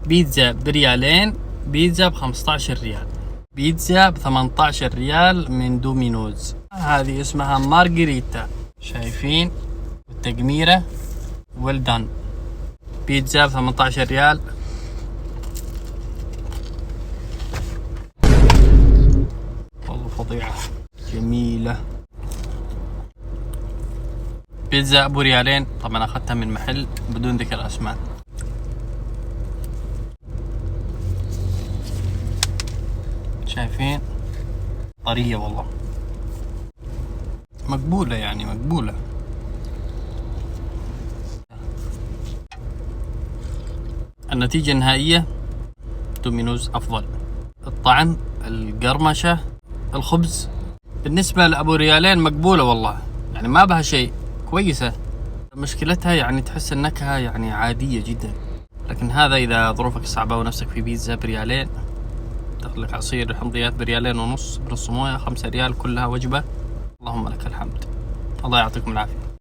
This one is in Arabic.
بيتزا بريالين، بيتزا ب15 ريال، بيتزا ب18 ريال من دومينوز. هذه اسمها مارغريتا، شايفين التقميرة؟ ويل دان. بيتزا ب18 ريال. والله فظيعة جميلة. بيتزا ابو ريالين، طبعا اخذتها من محل بدون ذكر اسماء. شايفين؟ طرية والله، مقبولة يعني مقبولة. النتيجة النهائية دومينوز أفضل. الطعم، القرمشة، الخبز، بالنسبة لأبو ريالين مقبولة والله، يعني ما بها شيء، كويسة. مشكلتها يعني تحس النكهة يعني عادية جدا. لكن هذا إذا ظروفك صعبة ونفسك في بيتزا بريالين، تاخذ لك عصير حمضيات بريالين ونص، بنص موية، 5 ريال، كلها وجبة. اللهم لك الحمد. الله يعطيكم العافية.